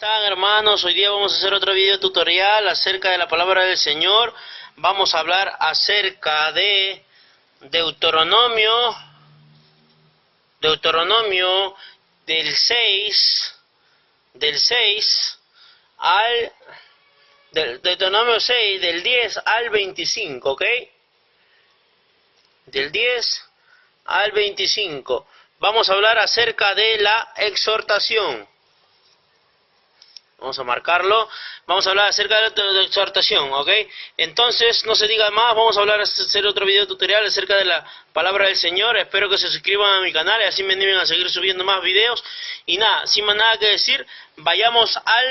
están, hermanos? Hoy día vamos a hacer otro video tutorial acerca de la palabra del Señor. Vamos a hablar acerca de Deuteronomio del 6 al Deuteronomio 6 del 10 al 25, ¿ok? Del 10 al 25. Vamos a hablar acerca de la exhortación. Vamos a marcarlo. Vamos a hablar acerca de la exhortación, ¿ok? Entonces, no se diga más. Vamos a hablar, hacer otro video tutorial acerca de la palabra del Señor. Espero que se suscriban a mi canal y así me animen a seguir subiendo más videos. Y nada, sin más nada que decir, vayamos a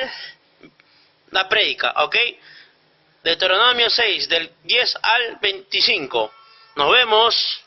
la prédica, ¿ok? Deuteronomio 6, del 10 al 25. Nos vemos.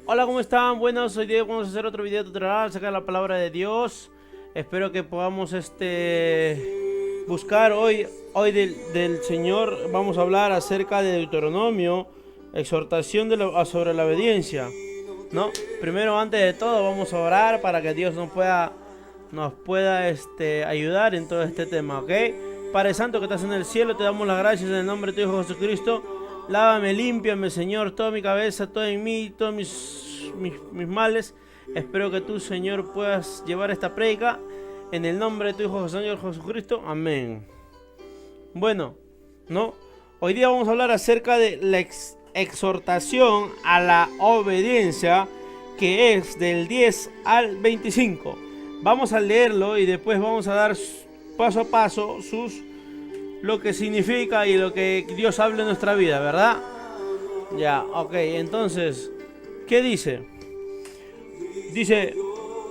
Hola, ¿cómo están? Buenos, hoy día vamos a hacer otro video tutorial acerca de la palabra de Dios. Espero que podamos buscar hoy del Señor. Vamos a hablar acerca de Deuteronomio, exhortación sobre la obediencia, ¿no? Primero, antes de todo, vamos a orar para que Dios nos pueda ayudar en todo este tema, ¿ok? Padre Santo que estás en el cielo, te damos las gracias en el nombre de tu Hijo Jesucristo. Lávame, límpiame, Señor, toda mi cabeza, todo en mí, todos mis males. Espero que tú, Señor, puedas llevar esta prédica en el nombre de tu Hijo, Señor Jesucristo. Amén. Bueno, ¿no? Hoy día vamos a hablar acerca de la exhortación a la obediencia, que es del 10 al 25. Vamos a leerlo y después vamos a dar paso a paso lo que significa y lo que Dios habla en nuestra vida, ¿verdad? Ya, ok, entonces, ¿qué dice? Dice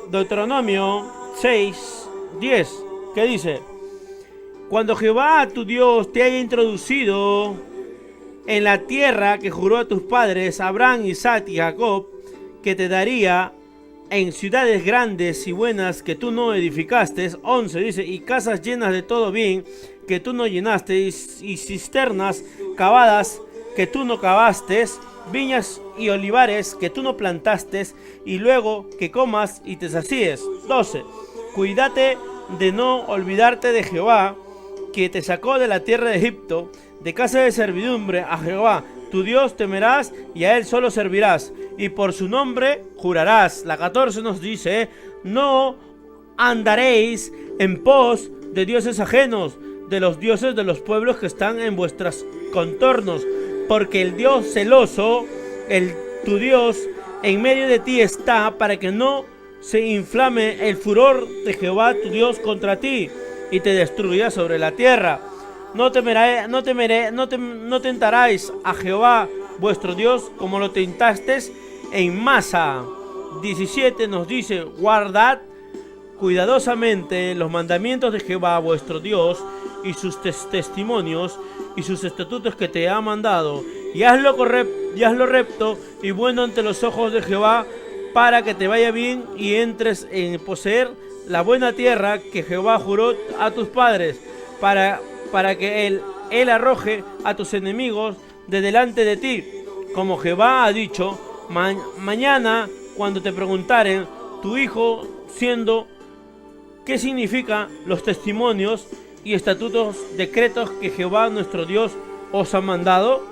Deuteronomio 6, 10, ¿qué dice? Cuando Jehová tu Dios te haya introducido en la tierra que juró a tus padres, Abraham, Isaac y Jacob, que te daría en ciudades grandes y buenas que tú no edificaste, 11, dice, y casas llenas de todo bien que tú no llenaste, y cisternas cavadas que tú no cavaste, viñas y olivares que tú no plantaste, y luego que comas y te sacíes. 12. Cuídate de no olvidarte de Jehová, que te sacó de la tierra de Egipto, de casa de servidumbre. A Jehová tu Dios temerás y a él solo servirás, y por su nombre jurarás. La 14 nos dice, no andaréis en pos de dioses ajenos, de los dioses de los pueblos que están en vuestros contornos, porque el Dios celoso, tu Dios, en medio de ti está, para que no se inflame el furor de Jehová tu Dios contra ti y te destruya sobre la tierra. No tentaréis a Jehová vuestro Dios como lo tentasteis en Masa. 17 nos dice, guardad cuidadosamente los mandamientos de Jehová vuestro Dios y sus testimonios y sus estatutos que te ha mandado, y hazlo recto y bueno ante los ojos de Jehová, para que te vaya bien y entres en poseer la buena tierra que Jehová juró a tus padres, para que él arroje a tus enemigos de delante de ti, como Jehová ha dicho. Mañana, cuando te preguntaren tu hijo, siendo ¿qué significan los testimonios y estatutos, decretos que Jehová nuestro Dios os ha mandado?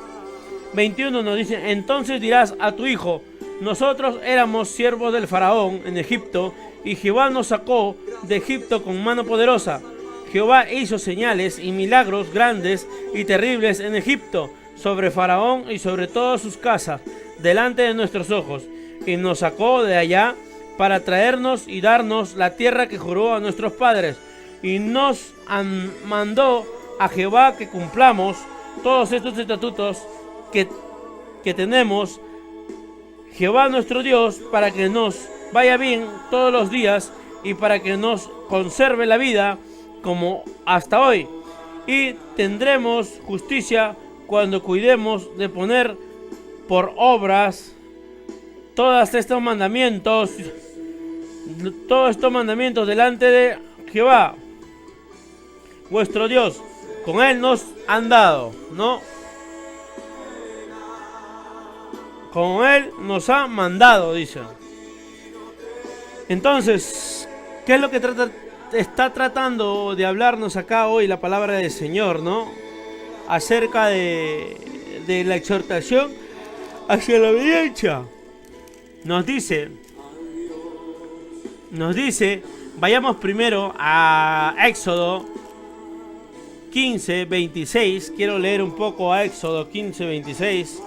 21 nos dice, entonces dirás a tu hijo, nosotros éramos siervos del faraón en Egipto, y Jehová nos sacó de Egipto con mano poderosa. Jehová hizo señales y milagros grandes y terribles en Egipto, sobre faraón y sobre todas sus casas, delante de nuestros ojos, y nos sacó de allá para traernos y darnos la tierra que juró a nuestros padres. y nos mandó a Jehová que cumplamos todos estos estatutos que tenemos Jehová nuestro Dios, para que nos vaya bien todos los días y para que nos conserve la vida como hasta hoy, y tendremos justicia cuando cuidemos de poner por obras todos estos mandamientos delante de Jehová vuestro Dios. Con él nos han dado, ¿no? Con él nos ha mandado, dice. Entonces, ¿qué es lo que está tratando de hablarnos acá hoy la palabra del Señor, ¿no? Acerca de la exhortación hacia la obediencia. Nos dice, vayamos primero a Éxodo 15, 26. Quiero leer un poco a Éxodo 15, 26.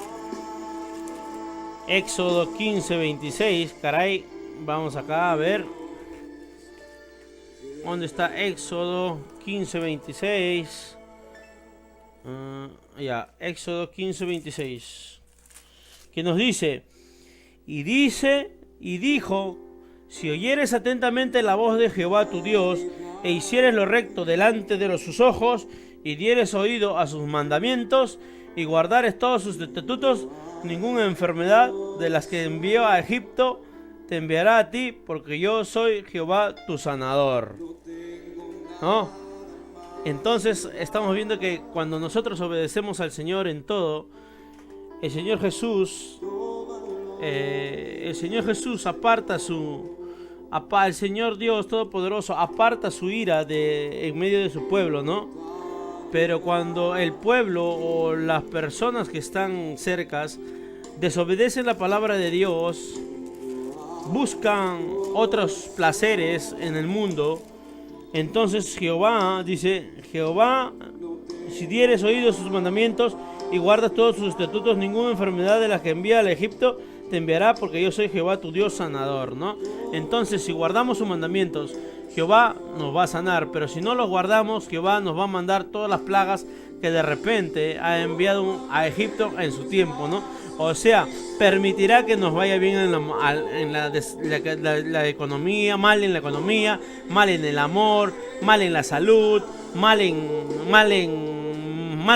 Éxodo 15, 26. Caray, vamos acá a ver. ¿Dónde está Éxodo 15, 26? Éxodo 15, 26. Que nos dice, y dijo, si oyeres atentamente la voz de Jehová tu Dios, e hicieres lo recto delante de sus ojos, y dieres oído a sus mandamientos, y guardares todos sus estatutos, ninguna enfermedad de las que envió a Egipto te enviará a ti, porque yo soy Jehová tu sanador. ¿No? Entonces estamos viendo que cuando nosotros obedecemos al Señor en todo, el Señor Jesús aparta el Señor Dios Todopoderoso aparta su ira en medio de su pueblo, ¿no? Pero cuando el pueblo o las personas que están cercas desobedecen la palabra de Dios, buscan otros placeres en el mundo, entonces Jehová dice, Jehová, si dieres oído a sus mandamientos y guardas todos sus estatutos, ninguna enfermedad de las que envía al Egipto te enviará, porque yo soy Jehová tu Dios sanador, ¿no? Entonces, si guardamos sus mandamientos, Jehová nos va a sanar, pero si no los guardamos, Jehová nos va a mandar todas las plagas que de repente ha enviado a Egipto en su tiempo, ¿no? O sea, permitirá que nos vaya bien en la economía, mal en la economía, mal en el amor, mal en la salud, mal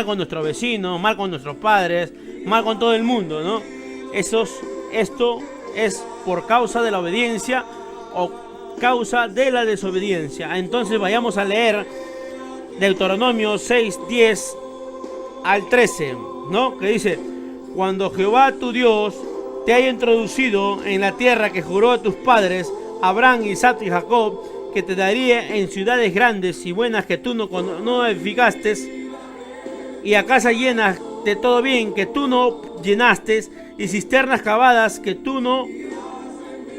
con nuestros vecinos, mal con nuestros padres, mal con todo el mundo, ¿no? Esto es por causa de la obediencia o causa de la desobediencia. Entonces vayamos a leer Deuteronomio 6, 10 al 13, ¿no? Que dice, cuando Jehová tu Dios te haya introducido en la tierra que juró a tus padres, Abraham, Isaac y Jacob, que te daría en ciudades grandes y buenas que tú no edificaste, y a casas llenas de todo bien que tú no llenaste, y cisternas cavadas que tú no,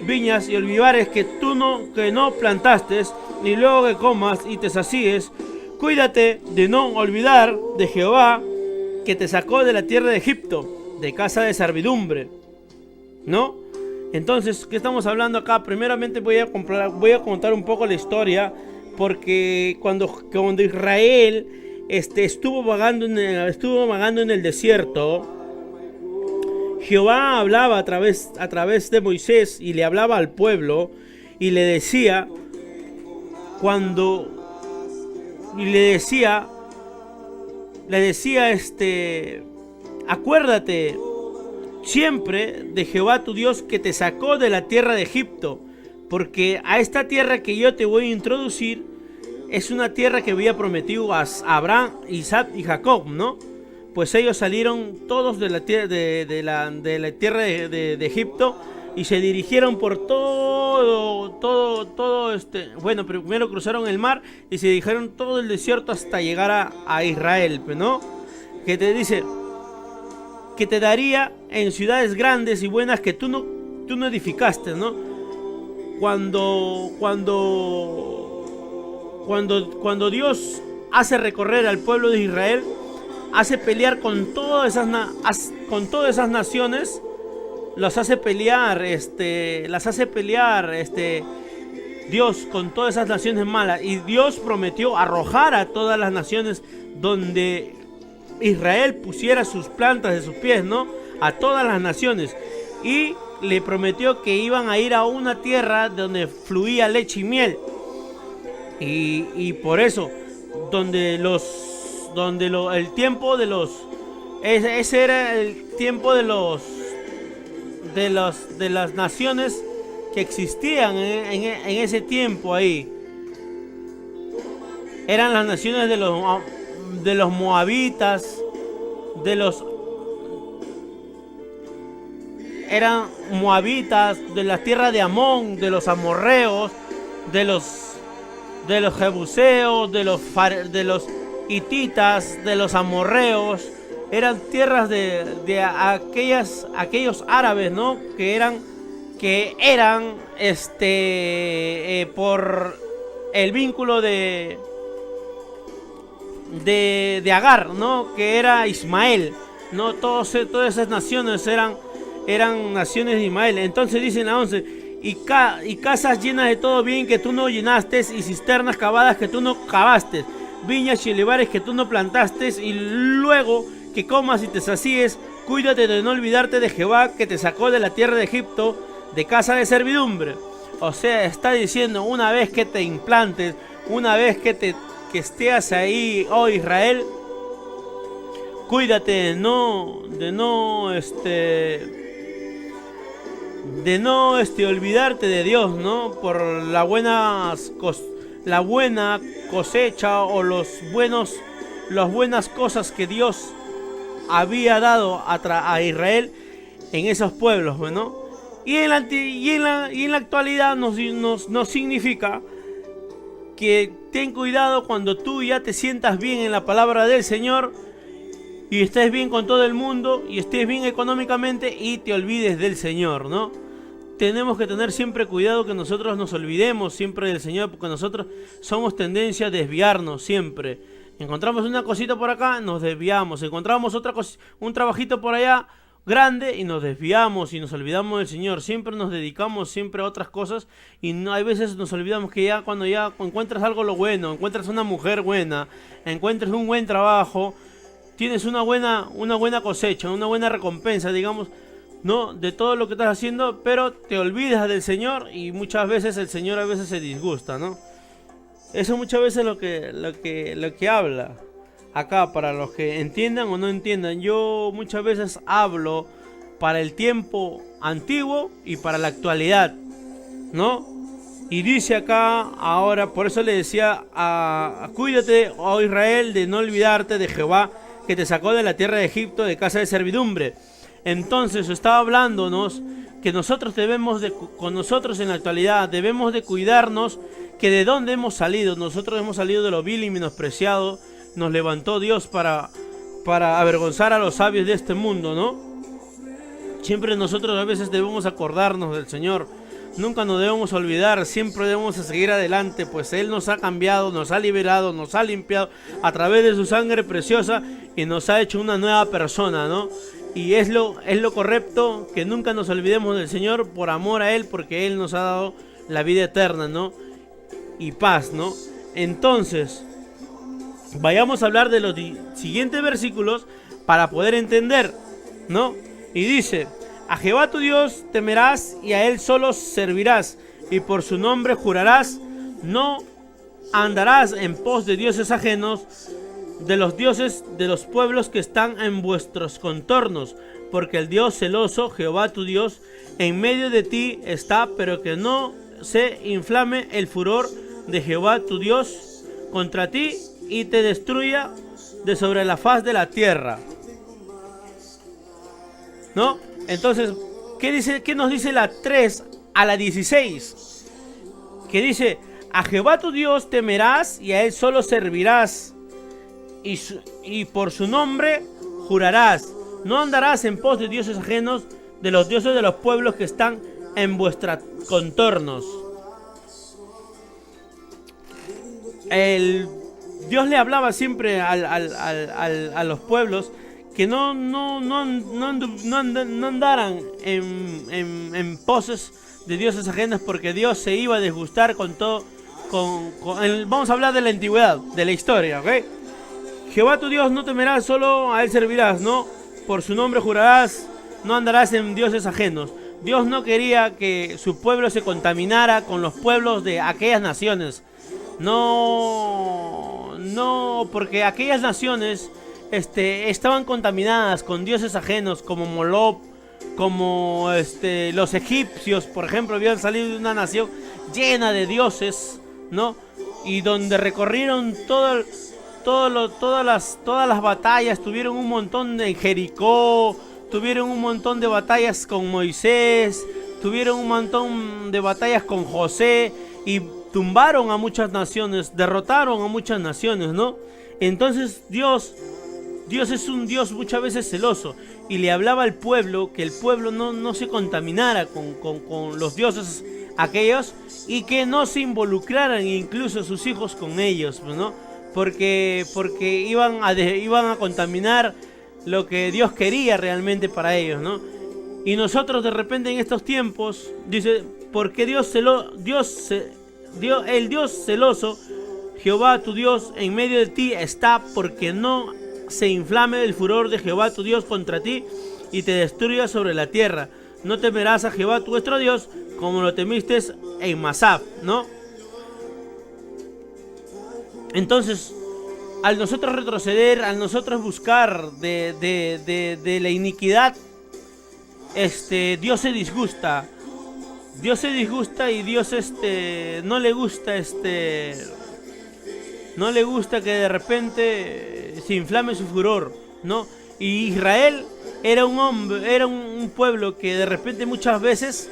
viñas y olivares que no plantaste, y luego que comas y te sacíes, cuídate de no olvidar de Jehová que te sacó de la tierra de Egipto, de casa de servidumbre, ¿no? Entonces, ¿qué estamos hablando acá? Primeramente voy a contar un poco la historia, porque cuando Israel estuvo vagando en el desierto, Jehová hablaba a través de Moisés y le hablaba al pueblo y le decía acuérdate siempre de Jehová tu Dios que te sacó de la tierra de Egipto, porque a esta tierra que yo te voy a introducir es una tierra que había prometido a Abraham, Isaac y Jacob, ¿no? Pues ellos salieron todos de la tierra de Egipto y se dirigieron por bueno, primero cruzaron el mar y se dirigieron todo el desierto hasta llegar a Israel, ¿no? Que te dice que te daría en ciudades grandes y buenas que tú no edificaste, ¿no? Cuando Dios hace recorrer al pueblo de Israel, hace pelear con todas esas naciones, las hace pelear Dios con todas esas naciones malas, y Dios prometió arrojar a todas las naciones donde Israel pusiera sus plantas de sus pies, ¿no? A todas las naciones, y le prometió que iban a ir a una tierra donde fluía leche y miel, y por eso el tiempo de los ese era el tiempo de las naciones que existían en ese tiempo ahí. Eran las naciones de los moabitas, eran moabitas, de la tierra de Amón, de los amorreos, de los jebuseos, de los hititas, de los amorreos. Eran tierras de aquellos árabes, ¿no? que eran por el vínculo de Agar, ¿no? Que era Ismael, ¿no? Todas esas naciones eran naciones de Ismael. Entonces dicen la 11, y casas llenas de todo bien que tú no llenaste, y cisternas cavadas que tú no cavaste, viñas y olivares que tú no plantaste, y luego que comas y te sacíes, cuídate de no olvidarte de Jehová, que te sacó de la tierra de Egipto, de casa de servidumbre. O sea, está diciendo, una vez que te implantes, una vez que estés ahí, oh Israel, cuídate de no olvidarte de Dios, ¿no? Por la buena cosecha, o las buenas cosas que Dios había dado a Israel en esos pueblos, ¿no? Y en la actualidad nos significa que ten cuidado cuando tú ya te sientas bien en la palabra del Señor, y estés bien con todo el mundo, y estés bien económicamente, y te olvides del Señor, ¿no? Tenemos que tener siempre cuidado que nosotros nos olvidemos siempre del Señor, porque nosotros somos tendencia a desviarnos siempre. Encontramos una cosita por acá, nos desviamos. Encontramos un trabajito por allá grande y nos desviamos y nos olvidamos del Señor. Siempre nos dedicamos siempre a otras cosas, y hay veces nos olvidamos que cuando ya encuentras algo bueno, encuentras una mujer buena, encuentras un buen trabajo, tienes una buena cosecha, una buena recompensa, digamos, ¿no? De todo lo que estás haciendo, pero te olvidas del Señor, y muchas veces el Señor a veces se disgusta, ¿no? Eso muchas veces lo que habla acá, para los que entiendan o no entiendan. Yo muchas veces hablo para el tiempo antiguo y para la actualidad, ¿no? Y dice acá ahora, por eso le decía, cuídate, oh Israel, de no olvidarte de Jehová, que te sacó de la tierra de Egipto, de casa de servidumbre. Entonces estaba hablándonos que nosotros con nosotros en la actualidad debemos de cuidarnos, que de dónde hemos salido. Nosotros hemos salido de lo vil y menospreciado. Nos levantó Dios para avergonzar a los sabios de este mundo, ¿no? Siempre nosotros a veces debemos acordarnos del Señor. Nunca nos debemos olvidar, siempre debemos seguir adelante, pues Él nos ha cambiado, nos ha liberado, nos ha limpiado a través de su sangre preciosa, y nos ha hecho una nueva persona, ¿no? Y es lo correcto, que nunca nos olvidemos del Señor por amor a Él, porque Él nos ha dado la vida eterna, ¿no? Y paz, ¿no? Entonces, vayamos a hablar de los siguientes versículos para poder entender, ¿no? Y dice: a Jehová tu Dios temerás, y a Él solo servirás, y por su nombre jurarás. No andarás en pos de dioses ajenos, de los dioses de los pueblos que están en vuestros contornos, porque el Dios celoso, Jehová tu Dios, en medio de ti está, pero que no se inflame el furor de Jehová tu Dios contra ti, y te destruya de sobre la faz de la tierra, ¿no? Entonces, ¿qué nos dice la 3 a la 16? Que dice: a Jehová tu Dios temerás, y a Él solo servirás, y por su nombre jurarás. No andarás en pos de dioses ajenos, de los dioses de los pueblos que están en vuestros contornos. Dios le hablaba siempre a los pueblos que no andaran en poses de dioses ajenos, porque Dios se iba a disgustar con todo. Vamos a hablar de la antigüedad, de la historia, ¿ok? Jehová tu Dios no temerás, solo a él servirás, ¿no? Por su nombre jurarás, no andarás en dioses ajenos. Dios no quería que su pueblo se contaminara con los pueblos de aquellas naciones. No, porque aquellas naciones estaban contaminadas con dioses ajenos como Moloch, como los egipcios, por ejemplo, habían salido de una nación llena de dioses, ¿no? Y donde recorrieron todas las batallas, tuvieron un montón en Jericó, tuvieron un montón de batallas con Moisés, tuvieron un montón de batallas con José y tumbaron a muchas naciones, derrotaron a muchas naciones, ¿no? Entonces Dios es un Dios muchas veces celoso y le hablaba al pueblo que el pueblo no se contaminara con los dioses aquellos y que no se involucraran incluso sus hijos con ellos, ¿no? Porque iban a contaminar lo que Dios quería realmente para ellos, ¿no? Y nosotros de repente en estos tiempos, dice, porque el Dios celoso, Jehová tu Dios, en medio de ti está, porque no se inflame el furor de Jehová tu Dios contra ti y te destruya sobre la tierra. No temerás a Jehová tu vuestro Dios como lo temiste en Masá, ¿no? Entonces, al nosotros retroceder, al nosotros buscar de la iniquidad, Dios se disgusta. Dios se disgusta y Dios no le gusta no le gusta que de repente se inflame su furor, ¿no? Y Israel era un pueblo que de repente muchas veces,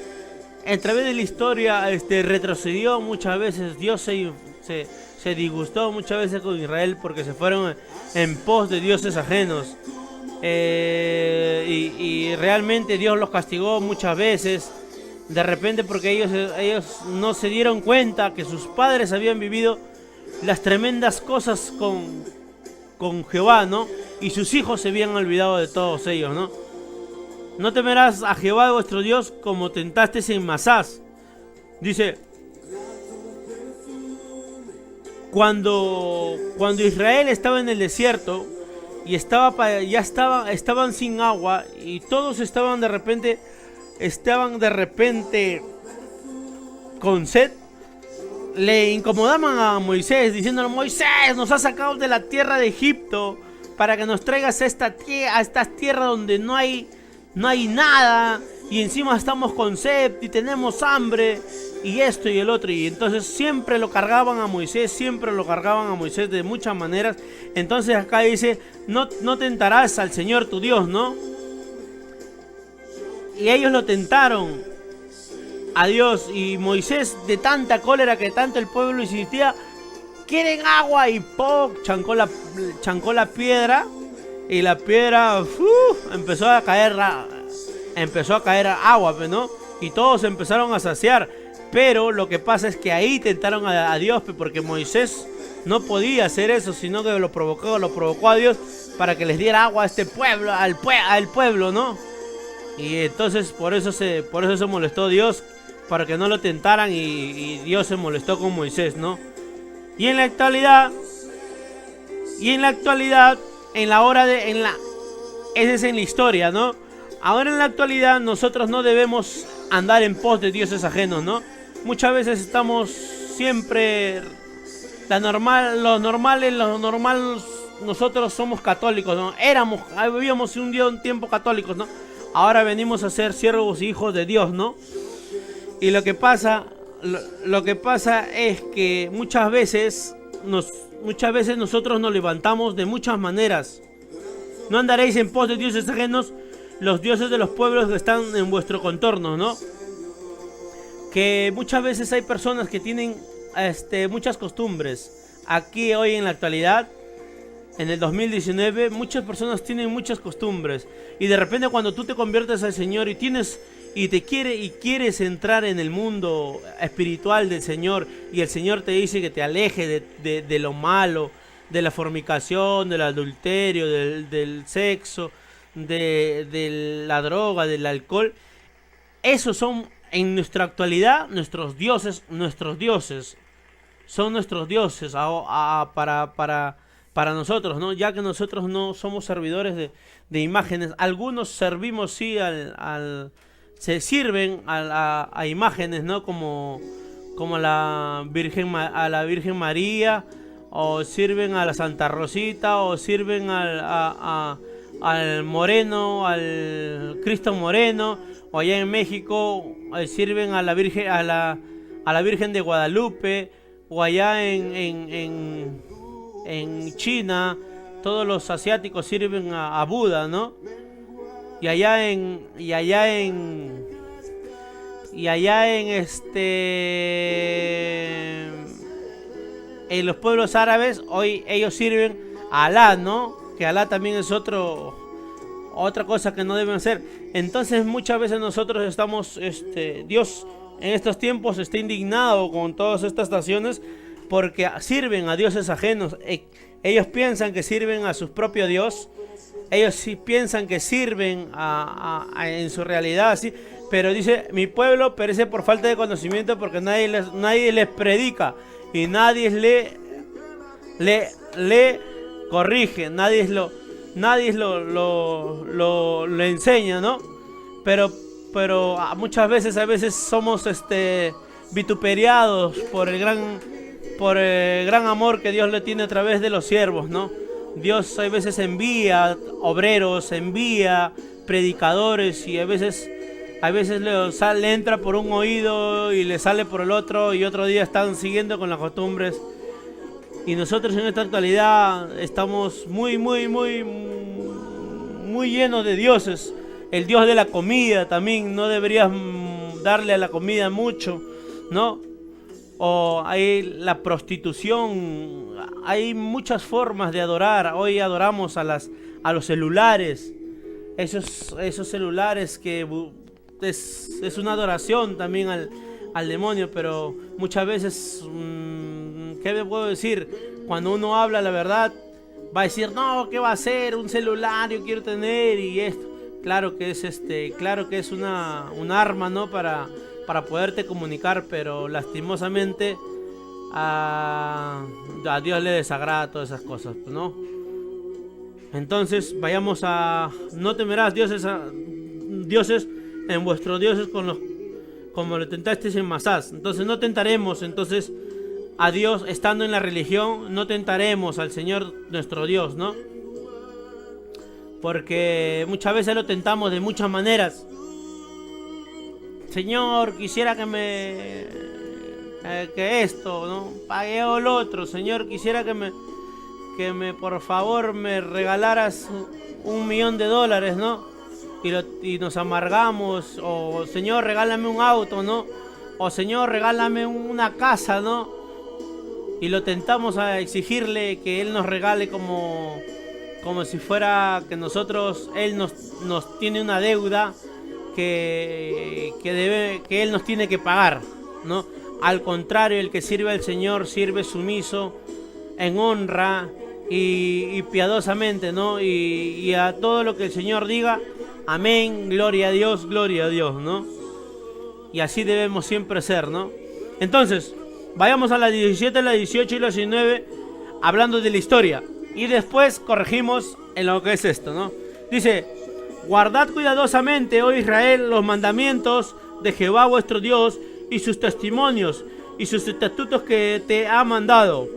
a través de la historia, retrocedió muchas veces. Dios se disgustó muchas veces con Israel porque se fueron en pos de dioses ajenos. Y realmente Dios los castigó muchas veces. De repente porque ellos no se dieron cuenta que sus padres habían vivido las tremendas cosas con Jehová, ¿no? Y sus hijos se habían olvidado de todos ellos, ¿no? No temerás a Jehová vuestro Dios como tentaste en Masás. Dice, cuando Israel estaba en el desierto y estaban sin agua y todos estaban de repente con sed, le incomodaban a Moisés diciéndole: Moisés, nos has sacado de la tierra de Egipto para que nos traigas a esta tierra donde no hay nada, y encima estamos con sed y tenemos hambre y esto y el otro. Y entonces siempre lo cargaban a Moisés de muchas maneras. Entonces acá dice: no tentarás al Señor tu Dios, ¿no? Y ellos lo tentaron a Dios, y Moisés, de tanta cólera que tanto el pueblo insistía, quieren agua, y chancó la piedra, y la piedra empezó a caer agua, ¿no? Y todos empezaron a saciar. Pero lo que pasa es que ahí tentaron a Dios, porque Moisés no podía hacer eso, sino que lo provocó a Dios para que les diera agua a este pueblo, al pueblo, ¿no? Y entonces por eso se molestó Dios, para que no lo tentaran, y Dios se molestó con Moisés, ¿no? Y en la actualidad, esa es en la historia, ¿no? Ahora en la actualidad nosotros no debemos andar en pos de dioses ajenos, ¿no? Muchas veces estamos siempre nosotros somos católicos, ¿no? Vivíamos un tiempo católicos, ¿no? Ahora venimos a ser siervos y hijos de Dios, ¿no? Y lo que pasa es que muchas veces nosotros nos levantamos de muchas maneras. No andaréis en pos de dioses ajenos, los dioses de los pueblos que están en vuestro contorno, ¿no? Que muchas veces hay personas que tienen muchas costumbres. Aquí hoy en la actualidad, en el 2019, muchas personas tienen muchas costumbres, y de repente cuando tú te conviertes al Señor y quieres entrar en el mundo espiritual del Señor, y el Señor te dice que te aleje de lo malo, de la fornicación, del adulterio, del sexo, de la droga, del alcohol. Esos son en nuestra actualidad, nuestros dioses son nuestros dioses para nosotros, ¿no? Ya que nosotros no somos servidores de imágenes. Algunos servimos, sí, se sirven a imágenes, ¿no? Como a la Virgen María, o sirven a la Santa Rosita, o sirven al Moreno, al Cristo Moreno, o allá en México sirven a la Virgen de Guadalupe, o allá en China todos los asiáticos sirven a Buda, ¿no? Y allá en los pueblos árabes hoy ellos sirven a Alá, ¿no? Que Alá también es otra cosa que no deben hacer. Entonces muchas veces nosotros estamos, Dios en estos tiempos está indignado con todas estas naciones porque sirven a dioses ajenos. Ellos piensan que sirven a su propio Dios. Ellos sí piensan que sirven en su realidad, sí. Pero dice, mi pueblo perece por falta de conocimiento porque nadie les predica y nadie le corrige, nadie lo enseña, ¿no? Pero muchas veces somos vituperiados por el gran amor que Dios le tiene a través de los siervos, ¿no? Dios a veces envía obreros, envía predicadores y a veces le entra por un oído y le sale por el otro y otro día están siguiendo con las costumbres. Y nosotros en esta actualidad estamos muy llenos de dioses. El Dios de la comida también, no deberías darle a la comida mucho, ¿no? O hay la prostitución, hay muchas formas de adorar. Hoy adoramos a los celulares, esos celulares que es una adoración también al demonio, pero muchas veces, ¿qué me puedo decir? Cuando uno habla la verdad, va a decir, no, ¿qué va a hacer? Un celular, yo quiero tener y esto. Claro que es un arma, ¿no? Para poderte comunicar, pero lastimosamente a Dios le desagrada todas esas cosas, ¿no? Entonces vayamos no temerás dioses en vuestros dioses como lo tentasteis en Masás. Entonces no tentaremos a Dios estando en la religión, no tentaremos al Señor nuestro Dios, ¿no? Porque muchas veces lo tentamos de muchas maneras. Señor, quisiera que esto, ¿no? Pague o lo otro. Señor, quisiera que por favor me regalaras $1.000.000, ¿no? Y nos amargamos. O Señor, regálame un auto, ¿no? O Señor, regálame una casa, ¿no? Y lo tentamos a exigirle que Él nos regale como si fuera que Él nos tiene una deuda que Él nos tiene que pagar, ¿no? Al contrario, el que sirve al Señor sirve sumiso, en honra y piadosamente, ¿no? Y a todo lo que el Señor diga, amén, gloria a Dios, ¿no? Y así debemos siempre ser, ¿no? Entonces, vayamos a la 17, la 18 y la 19, hablando de la historia. Y después corregimos en lo que es esto, ¿no? Dice, guardad cuidadosamente, oh Israel, los mandamientos de Jehová vuestro Dios y sus testimonios y sus estatutos que te ha mandado.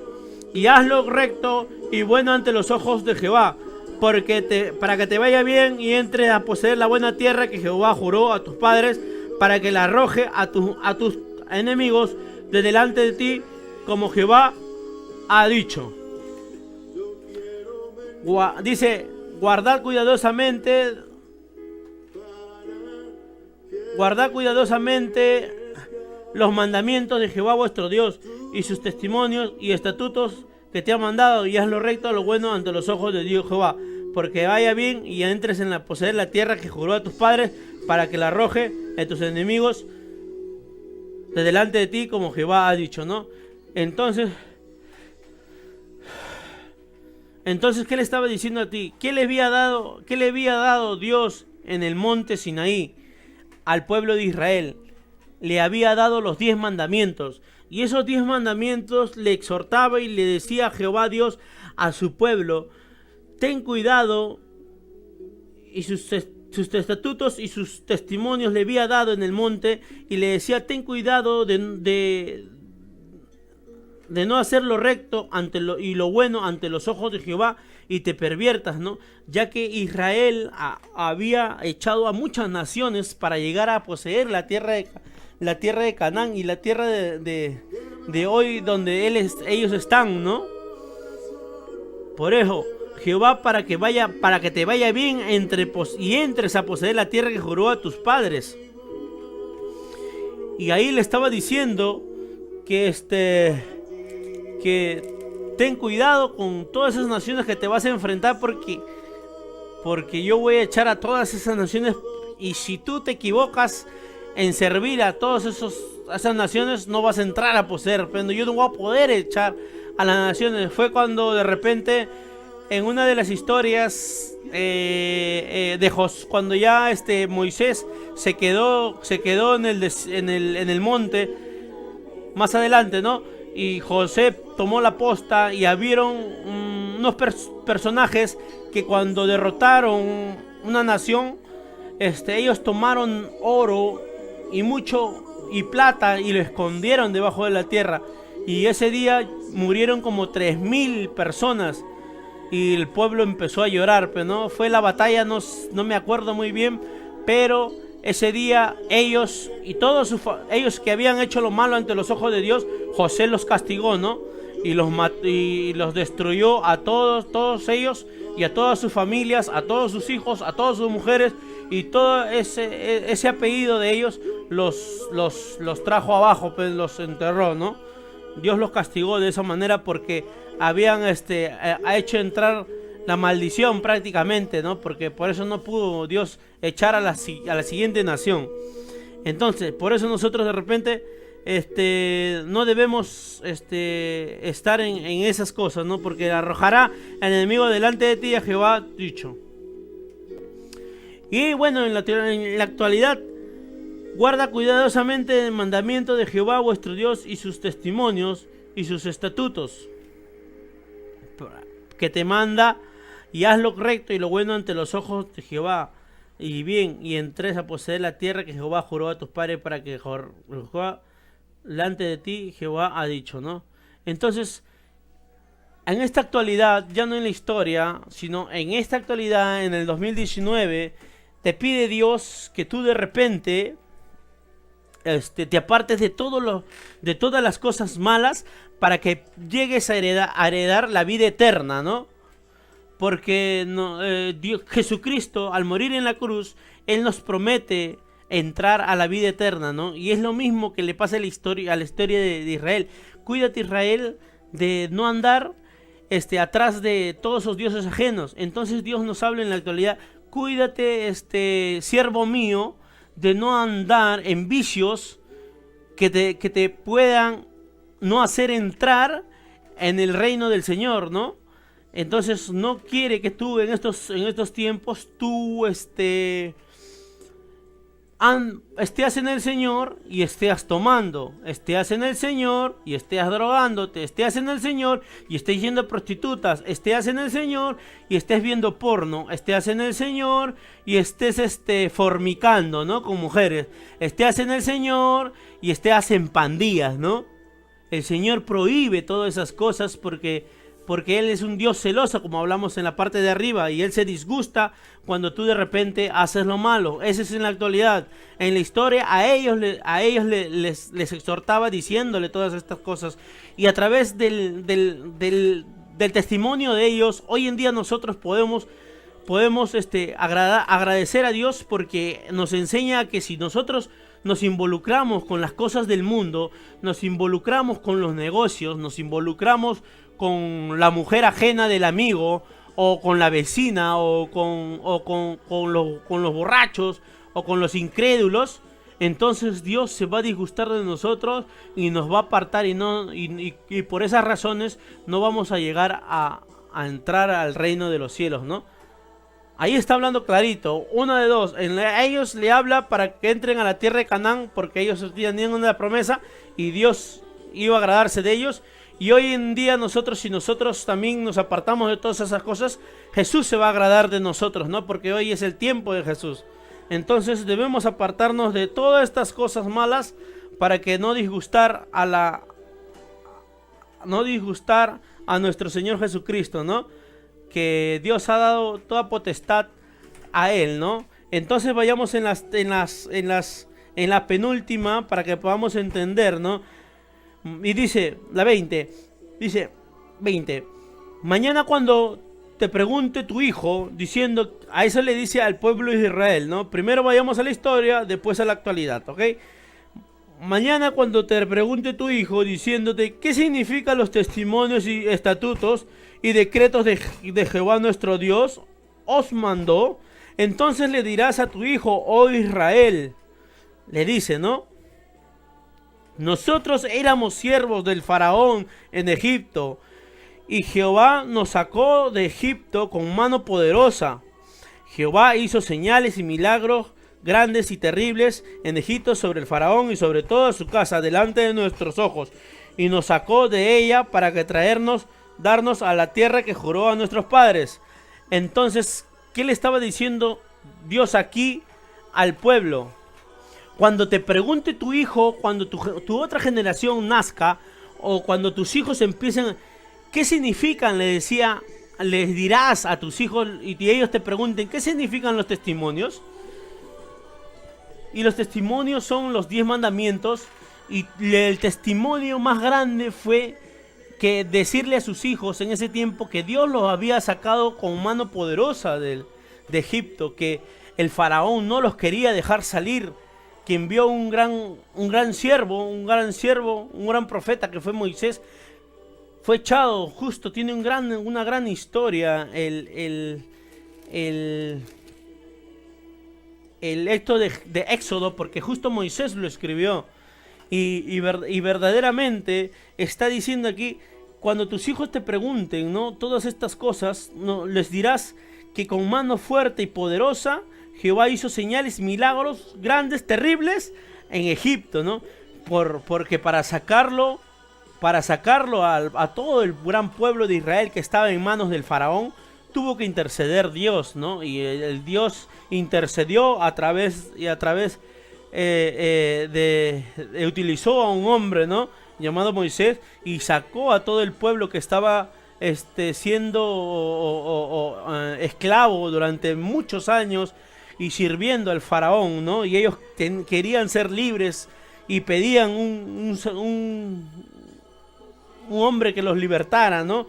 Y hazlo recto y bueno ante los ojos de Jehová, para que te vaya bien y entres a poseer la buena tierra que Jehová juró a tus padres, para que la arroje a tus enemigos de delante de ti, como Jehová ha dicho. Dice, guardad cuidadosamente los mandamientos de Jehová vuestro Dios y sus testimonios y estatutos que te ha mandado, y hazlo recto, lo bueno ante los ojos de Dios Jehová, porque vaya bien y entres en poseer la tierra que juró a tus padres, para que la arroje a tus enemigos de delante de ti, como Jehová ha dicho, ¿no? Entonces, ¿qué le estaba diciendo a ti? ¿Qué le había dado Dios en el monte Sinaí al pueblo de Israel? le había dado los 10 mandamientos. Y esos 10 mandamientos le exhortaba y le decía a Jehová Dios a su pueblo: ten cuidado, y sus estatutos y sus testimonios le había dado en el monte, y le decía: ten cuidado de no hacer lo recto y lo bueno ante los ojos de Jehová, y te perviertas, ¿no? Ya que Israel había echado a muchas naciones para llegar a poseer la tierra de Canaán y la tierra de hoy donde ellos están, ¿no? Por eso Jehová, para que te vaya bien y entres a poseer la tierra que juró a tus padres. Y ahí le estaba diciendo que ten cuidado con todas esas naciones que te vas a enfrentar, porque yo voy a echar a todas esas naciones, y si tú te equivocas en servir a todas esas naciones, no vas a entrar a poseer, pero yo no voy a poder echar a las naciones. Fue cuando de repente, en una de las historias cuando ya Moisés se quedó en el monte, más adelante, ¿no? Y José tomó la posta, y habieron unos personajes que cuando derrotaron una nación, ellos tomaron oro y plata, y lo escondieron debajo de la tierra. Y ese día murieron como 3000 personas, y el pueblo empezó a llorar, pero no fue la batalla, no me acuerdo muy bien, pero ese día ellos y todos ellos que habían hecho lo malo ante los ojos de Dios, José los castigó, ¿no? Y los destruyó a todos ellos, y a todas sus familias, a todos sus hijos, a todas sus mujeres, y todo ese apellido de ellos los trajo abajo, pues los enterró, ¿no? Dios los castigó de esa manera porque habían hecho entrar la maldición prácticamente, ¿no? Porque por eso no pudo Dios echar a la siguiente nación. Entonces, por eso nosotros de repente no debemos estar en esas cosas, ¿no? Porque arrojará al enemigo delante de ti, a Jehová dicho. Y bueno, en la actualidad, guarda cuidadosamente el mandamiento de Jehová vuestro Dios, y sus testimonios y sus estatutos que te manda, y haz lo recto y lo bueno ante los ojos de Jehová, y bien, y entres a poseer la tierra que Jehová juró a tus padres, para que Jehová delante de ti, Jehová ha dicho, ¿no? Entonces, en esta actualidad, ya no en la historia, sino en esta actualidad, en el 2019, te pide Dios que tú de repente te apartes de todas las cosas malas, para que llegues a heredar la vida eterna, ¿no? Porque Jesucristo, al morir en la cruz, Él nos promete entrar a la vida eterna, ¿no? Y es lo mismo que le pasa a la historia de Israel. Cuídate, Israel, de no andar atrás de todos esos dioses ajenos. Entonces Dios nos habla en la actualidad: cuídate, siervo mío, de no andar en vicios que te puedan no hacer entrar en el reino del Señor, ¿no? Entonces no quiere que tú en estos tiempos tú estés en el Señor y estés tomando, estés en el Señor y estés drogándote, estés en el Señor y estés yendo a prostitutas, estés en el Señor y estés viendo porno, estés en el Señor y estés fornicando, ¿no? Con mujeres, estés en el Señor y estés en pandillas, ¿no? El Señor prohíbe todas esas cosas porque Él es un Dios celoso, como hablamos en la parte de arriba, y Él se disgusta cuando tú de repente haces lo malo. Ese es en la actualidad. En la historia a ellos les exhortaba diciéndole todas estas cosas, y a través del testimonio de ellos, hoy en día nosotros podemos agradecer a Dios, porque nos enseña que si nosotros nos involucramos con las cosas del mundo, nos involucramos con los negocios, nos involucramos con la mujer ajena del amigo, o con la vecina, o con los borrachos, o con los incrédulos, entonces Dios se va a disgustar de nosotros y nos va a apartar, y por esas razones no vamos a llegar a entrar al reino de los cielos, ¿no? Ahí está hablando clarito, una de dos. A ellos le habla para que entren a la tierra de Canaán, porque ellos tenían una promesa y Dios iba a agradarse de ellos. Y hoy en día nosotros, si nosotros también nos apartamos de todas esas cosas, Jesús se va a agradar de nosotros, ¿no? Porque hoy es el tiempo de Jesús. Entonces debemos apartarnos de todas estas cosas malas para que no disgustar a nuestro Señor Jesucristo, ¿no? Que Dios ha dado toda potestad a Él, ¿no? Entonces vayamos en la penúltima para que podamos entender, ¿no? Y dice, la 20, dice 20, mañana cuando te pregunte tu hijo, diciendo, a eso le dice al pueblo de Israel, ¿no? Primero vayamos a la historia, después a la actualidad, ¿ok? Mañana cuando te pregunte tu hijo, diciéndote, ¿qué significan los testimonios y estatutos y decretos de Jehová nuestro Dios os mandó? Entonces le dirás a tu hijo, oh Israel, le dice, ¿no? Nosotros éramos siervos del faraón en Egipto, y Jehová nos sacó de Egipto con mano poderosa. Jehová hizo señales y milagros grandes y terribles en Egipto sobre el faraón y sobre toda su casa delante de nuestros ojos, y nos sacó de ella para que darnos a la tierra que juró a nuestros padres. Entonces, ¿qué le estaba diciendo Dios aquí al pueblo? Cuando te pregunte tu hijo, cuando tu otra generación nazca, o cuando tus hijos empiecen, ¿qué significan? Le decía, les dirás a tus hijos y ellos te pregunten, ¿qué significan los testimonios? Y los testimonios son los 10 mandamientos, y el testimonio más grande fue que decirle a sus hijos en ese tiempo que Dios los había sacado con mano poderosa de Egipto, que el faraón no los quería dejar salir, que envió un gran siervo, un gran profeta que fue Moisés, fue echado justo, tiene una gran historia el esto de Éxodo, porque justo Moisés lo escribió, y verdaderamente está diciendo aquí, cuando tus hijos te pregunten, ¿no?, todas estas cosas, ¿no?, les dirás que con mano fuerte y poderosa Jehová hizo señales y milagros grandes, terribles en Egipto, ¿no? Porque para sacarlo a todo el gran pueblo de Israel que estaba en manos del faraón, tuvo que interceder Dios, ¿no? Y el Dios intercedió utilizó a un hombre, ¿no?, llamado Moisés, y sacó a todo el pueblo que estaba siendo esclavo durante muchos años y sirviendo al faraón, ¿no? Y ellos querían ser libres y pedían un hombre que los libertara, ¿no?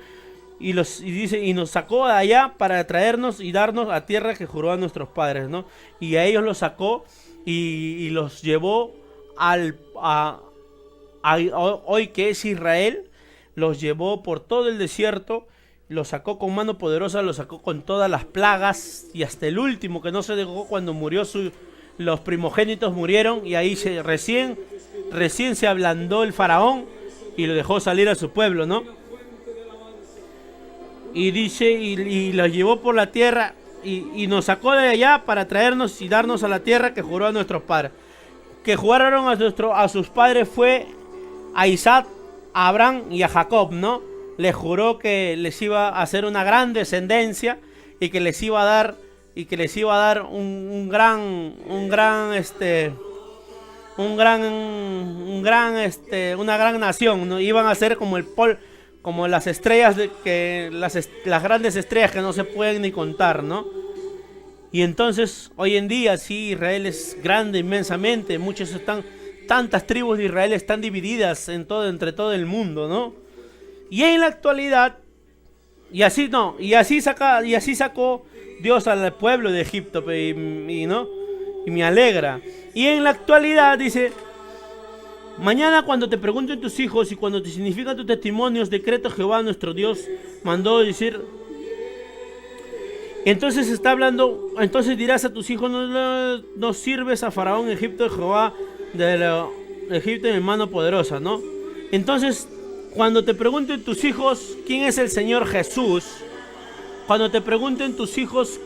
Y nos sacó de allá para traernos y darnos a tierra que juró a nuestros padres, ¿no? Y a ellos los sacó y los llevó hoy que es Israel, los llevó por todo el desierto, los sacó con mano poderosa, los sacó con todas las plagas, y hasta el último que no se dejó cuando murió los primogénitos murieron, y ahí recién se ablandó el faraón y lo dejó salir a su pueblo, ¿no? Y dice, y los llevó por la tierra y nos sacó de allá para traernos y darnos a la tierra que juró a nuestros padres. Que juraron a sus padres fue a Isaac, a Abraham y a Jacob, ¿no? Les juró que les iba a hacer una gran descendencia y que les iba a dar una gran nación, ¿no? Iban a ser como las estrellas las grandes estrellas que no se pueden ni contar, ¿no? Y entonces hoy en día sí, Israel es grande inmensamente, tantas tribus de Israel están divididas entre todo el mundo, ¿no? Y en la actualidad, y así sacó Dios al pueblo de Egipto, ¿no? Y me alegra. Y en la actualidad dice, mañana cuando te pregunten tus hijos y cuando te significan tus testimonios, decreto Jehová nuestro Dios mandó decir. Entonces está hablando, entonces dirás a tus hijos, no sirves a Faraón, Egipto, de Jehová, de Egipto en mano poderosa, ¿no? Entonces, cuando te pregunten tus hijos quién es el Señor Jesús, cuando te pregunten tus hijos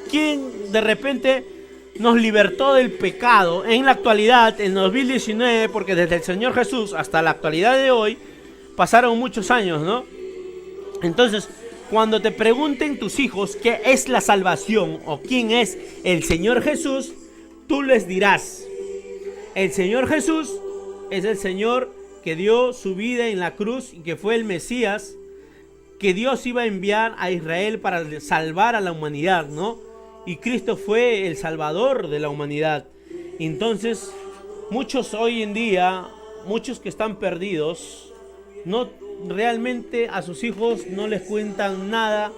¿quién de repente nos libertó del pecado en la actualidad, en 2019? Porque desde el Señor Jesús hasta la actualidad de hoy pasaron muchos años, ¿no? Entonces, cuando te pregunten tus hijos qué es la salvación o quién es el Señor Jesús, tú les dirás: el Señor Jesús es el Señor que dio su vida en la cruz y que fue el Mesías que Dios iba a enviar a Israel para salvar a la humanidad, ¿no? Y Cristo fue el Salvador de la humanidad. Entonces, muchos hoy en día, muchos que están perdidos, no realmente a sus hijos no les cuentan nada.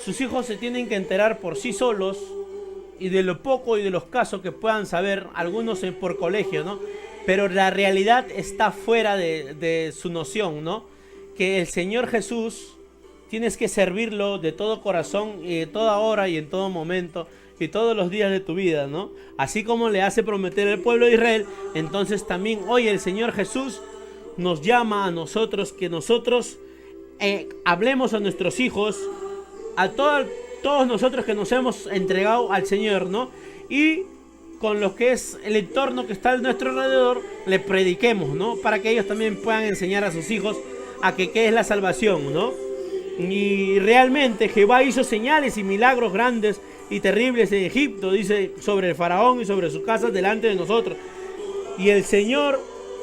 Sus hijos se tienen que enterar por sí solos y de lo poco y de los casos que puedan saber, algunos por colegio, ¿no? Pero la realidad está fuera de su noción, ¿no? Que el Señor Jesús tienes que servirlo de todo corazón y de toda hora y en todo momento y todos los días de tu vida, ¿no? Así como le hace prometer el pueblo de Israel, entonces también hoy el Señor Jesús nos llama a nosotros, que nosotros hablemos a nuestros hijos, a todos nosotros que nos hemos entregado al Señor, ¿no? Y con lo que es el entorno que está a nuestro alrededor, le prediquemos, ¿no? Para que ellos también puedan enseñar a sus hijos a que qué es la salvación, ¿no? Y realmente Jehová hizo señales y milagros grandes y terribles en Egipto, dice, sobre el faraón y sobre sus casas delante de nosotros. Y el Señor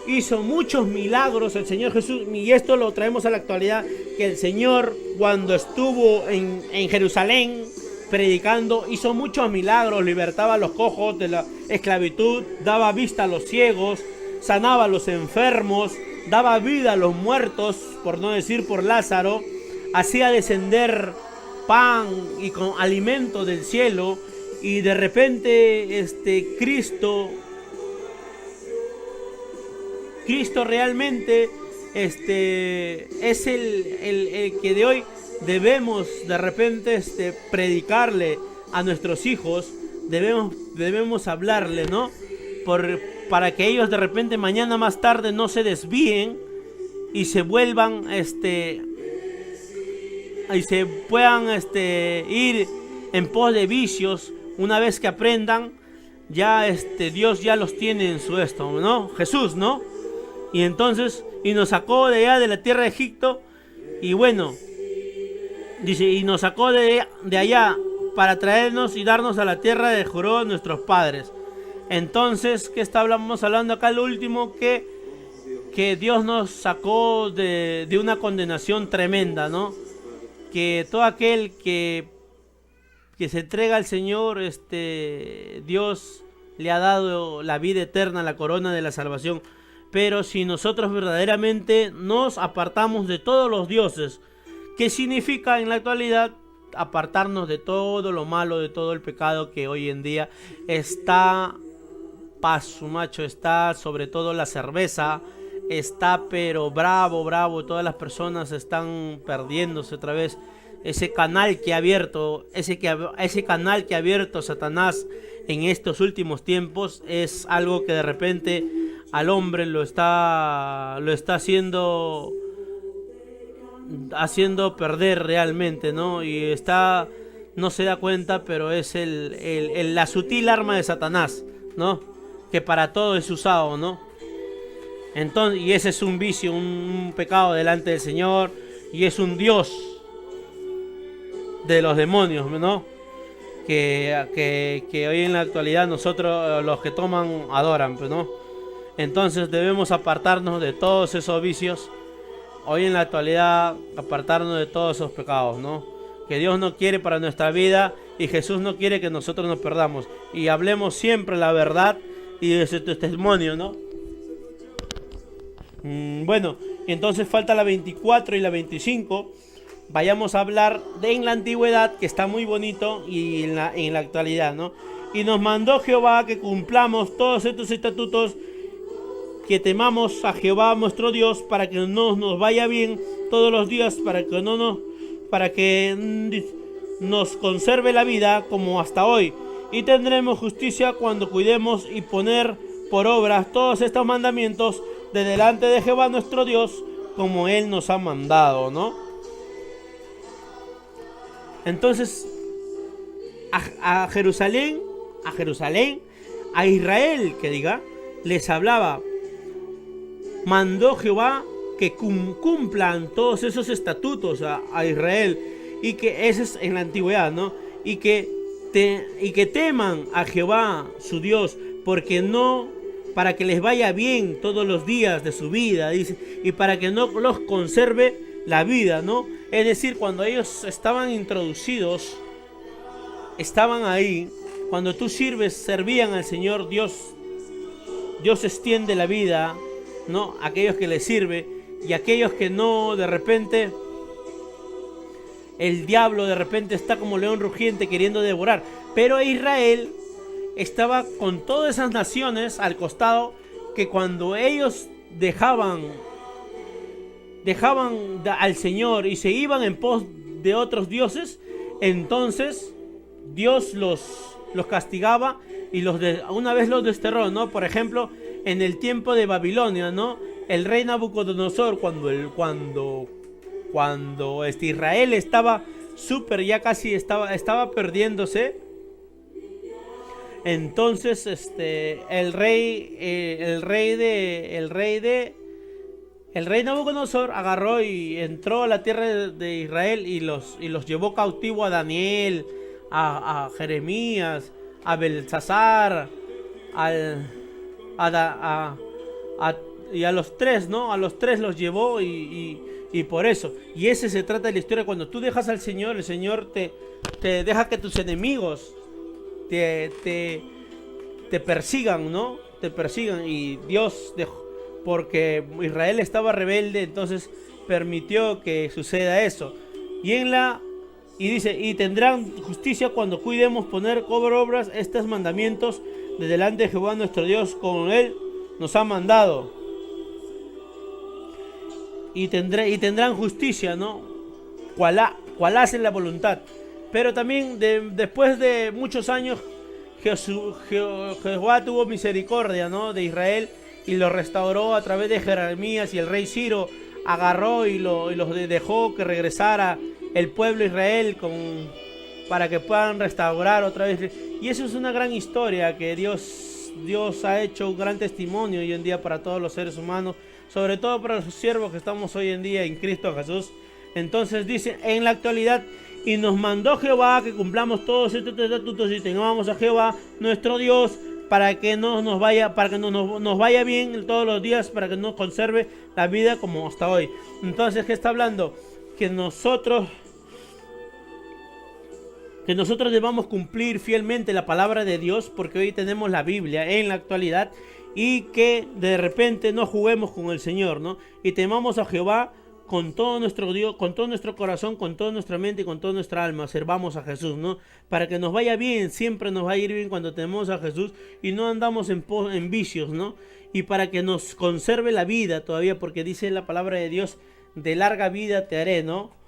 hizo muchos milagros, el Señor Jesús, y esto lo traemos a la actualidad, que el Señor cuando estuvo en Jerusalén predicando, hizo muchos milagros, libertaba a los cojos de la esclavitud, daba vista a los ciegos, sanaba a los enfermos, daba vida a los muertos, por no decir por Lázaro, hacía descender pan y con alimento del cielo. Y de repente Cristo realmente es el que de hoy debemos de repente predicarle a nuestros hijos, debemos hablarle, ¿no? Para que ellos de repente mañana más tarde no se desvíen y se vuelvan y se puedan ir en pos de vicios. Una vez que aprendan, ya Dios ya los tiene en su ¿no? Jesús, ¿no? Y entonces, y nos sacó de allá de la tierra de Egipto, y bueno, dice, y nos sacó de allá para traernos y darnos a la tierra de juró nuestros padres. Entonces, ¿qué estábamos hablando acá? Lo último, que Dios nos sacó de una condenación tremenda, ¿no? Que todo aquel que se entrega al Señor, Dios le ha dado la vida eterna, la corona de la salvación. Pero si nosotros verdaderamente nos apartamos de todos los dioses, ¿qué significa en la actualidad? Apartarnos de todo lo malo, de todo el pecado que hoy en día está está sobre todo la cerveza, está pero bravo, todas las personas están perdiéndose otra vez. Ese canal que ha abierto, ese canal que ha abierto Satanás en estos últimos tiempos es algo que de repente al hombre lo está haciendo perder realmente, ¿no? Y no se da cuenta, pero es la sutil arma de Satanás, ¿no? Que para todo es usado, ¿no? Entonces, y ese es un vicio, un pecado delante del Señor, y es un dios de los demonios, ¿no? Que hoy en la actualidad nosotros, los que toman, adoran, ¿no? Entonces debemos apartarnos de todos esos vicios. Hoy en la actualidad, apartarnos de todos esos pecados, ¿no? Que Dios no quiere para nuestra vida y Jesús no quiere que nosotros nos perdamos. Y hablemos siempre la verdad y de su testimonio, ¿no? Bueno, entonces falta la 24 y la 25. Vayamos a hablar en la antigüedad, que está muy bonito, y en la actualidad, ¿no? Y nos mandó Jehová que cumplamos todos estos estatutos, que temamos a Jehová nuestro Dios, para que nos vaya bien todos los días, para que nos conserve la vida como hasta hoy, y tendremos justicia cuando cuidemos y poner por obra todos estos mandamientos de delante de Jehová nuestro Dios, como Él nos ha mandado, ¿no? Entonces, a Jerusalén, a Israel, que diga, les hablaba. Mandó Jehová que cumplan todos esos estatutos a Israel, y que eso es en la antigüedad, ¿no? Y que teman a Jehová su Dios, porque no, para que les vaya bien todos los días de su vida, dice, y para que no los conserve la vida, ¿no? Es decir, cuando ellos estaban introducidos, estaban ahí, cuando tú servían al Señor, Dios extiende la vida, ¿no? Aquellos que le sirve, y aquellos que no, de repente el diablo de repente está como león rugiente queriendo devorar. Pero Israel estaba con todas esas naciones al costado, que cuando ellos dejaban al Señor y se iban en pos de otros dioses, entonces Dios los castigaba y una vez los desterró, ¿no? Por ejemplo, en el tiempo de Babilonia, ¿no? El rey Nabucodonosor, cuando Israel estaba ya casi estaba perdiéndose, entonces el rey Nabucodonosor agarró y entró a la tierra de Israel y los llevó cautivo a Daniel, a Jeremías, a Belsasar, y a los tres, ¿no? A los tres los llevó y por eso. Y ese se trata de la historia. Cuando tú dejas al Señor, el Señor te deja que tus enemigos te persigan, ¿no? Te persigan. Y Dios dejó, porque Israel estaba rebelde, entonces permitió que suceda eso. Y dice, y tendrán justicia cuando cuidemos poner por obras estos mandamientos de delante de Jehová nuestro Dios, como Él nos ha mandado. Y tendrán justicia, ¿no? Cual hacen la voluntad. Pero también después de muchos años, Jehová tuvo misericordia, ¿no? De Israel, y lo restauró a través de Jeremías, y el rey Ciro agarró y los dejó que regresara el pueblo Israel para que puedan restaurar otra vez. Y eso es una gran historia que Dios ha hecho un gran testimonio hoy en día para todos los seres humanos, sobre todo para los siervos que estamos hoy en día en Cristo Jesús. Entonces dice, en la actualidad, y nos mandó Jehová que cumplamos todos estos estatutos y tengamos a Jehová nuestro Dios, para que nos vaya bien todos los días, para que nos conserve la vida como hasta hoy. Entonces, ¿qué está hablando? Que nosotros debamos cumplir fielmente la palabra de Dios, porque hoy tenemos la Biblia en la actualidad, y que de repente no juguemos con el Señor, ¿no? Y temamos a Jehová con todo nuestro Dios, con todo nuestro corazón, con toda nuestra mente y con toda nuestra alma. Servamos a Jesús, ¿no? Para que nos vaya bien, siempre nos va a ir bien cuando tememos a Jesús y no andamos en vicios, ¿no? Y para que nos conserve la vida todavía, porque dice la palabra de Dios, de larga vida te haré, ¿no?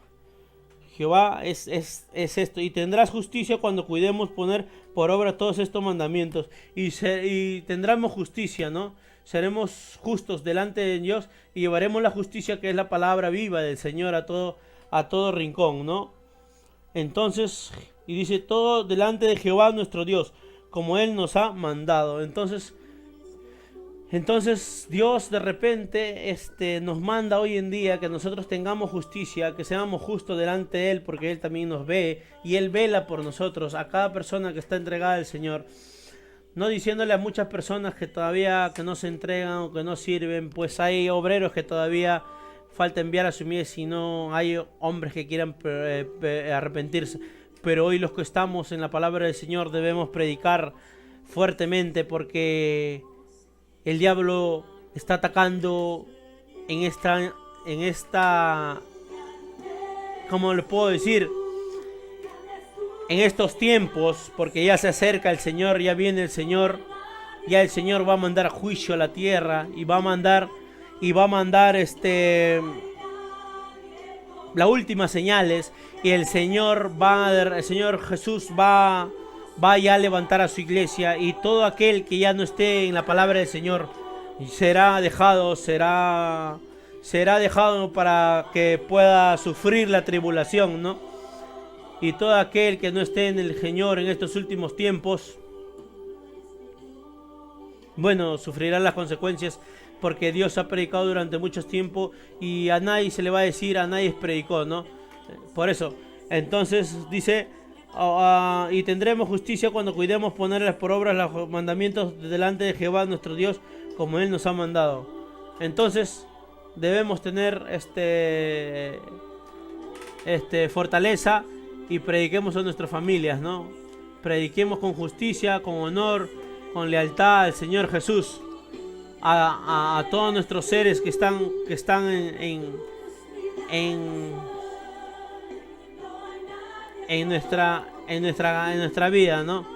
Jehová es esto, y tendrás justicia cuando cuidemos poner por obra todos estos mandamientos, y tendremos justicia, ¿no? Seremos justos delante de Dios y llevaremos la justicia, que es la palabra viva del Señor, a todo rincón, ¿no? Entonces, y dice, todo delante de Jehová nuestro Dios, como Él nos ha mandado. Entonces Dios de repente nos manda hoy en día que nosotros tengamos justicia, que seamos justos delante de Él, porque Él también nos ve y Él vela por nosotros, a cada persona que está entregada al Señor. No diciéndole a muchas personas que todavía que no se entregan o que no sirven, pues hay obreros que todavía falta enviar a su mies, sino hay hombres que quieran arrepentirse. Pero hoy los que estamos en la palabra del Señor debemos predicar fuertemente, porque el diablo está atacando en esta, ¿cómo le puedo decir? En estos tiempos, porque ya se acerca el Señor, ya viene el Señor, ya el Señor va a mandar juicio a la tierra y va a mandar las últimas señales, y el Señor Jesús va ya a levantar a su iglesia, y todo aquel que ya no esté en la palabra del Señor será dejado para que pueda sufrir la tribulación, ¿no? y todo aquel que no esté en el Señor en estos últimos tiempos, bueno, sufrirá las consecuencias, porque Dios ha predicado durante mucho tiempo y a nadie se le va a decir, a nadie predicó, ¿no? Por eso, entonces dice, y tendremos justicia cuando cuidemos ponerles por obra los mandamientos delante de Jehová nuestro Dios, como Él nos ha mandado. Entonces debemos tener fortaleza y prediquemos a nuestras familias, ¿no? Prediquemos con justicia, con honor, con lealtad al Señor Jesús, a todos nuestros seres que están en nuestra vida, ¿no?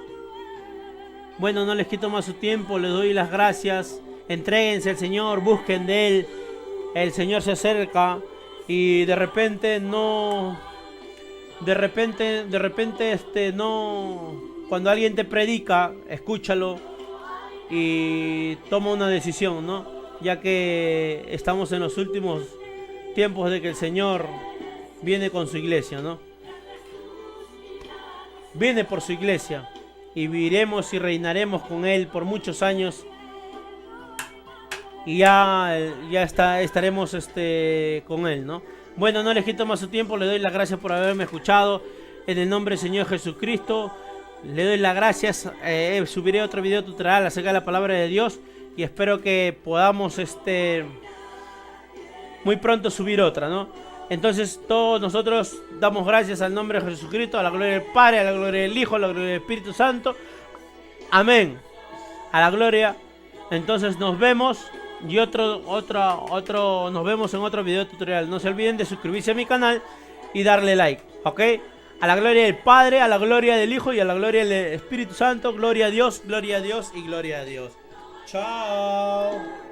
Bueno, no les quito más su tiempo, les doy las gracias. Entréguense al Señor, busquen de Él. El Señor se acerca y de repente cuando alguien te predica, escúchalo y toma una decisión, ¿no? Ya que estamos en los últimos tiempos de que el Señor viene con su iglesia, ¿no? Viene por su iglesia y viviremos y reinaremos con Él por muchos años. Y ya estaremos con Él, ¿no? Bueno, no les quito más su tiempo, le doy las gracias por haberme escuchado. En el nombre del Señor Jesucristo, le doy las gracias. Subiré otro video tutorial acerca de la palabra de Dios y espero que podamos muy pronto subir otra, ¿no? Entonces todos nosotros damos gracias al nombre de Jesucristo, a la gloria del Padre, a la gloria del Hijo, a la gloria del Espíritu Santo. Amén. A la gloria. Entonces nos vemos y nos vemos en otro video tutorial. No se olviden de suscribirse a mi canal y darle like, ¿ok? A la gloria del Padre, a la gloria del Hijo y a la gloria del Espíritu Santo. Gloria a Dios y gloria a Dios. Chao.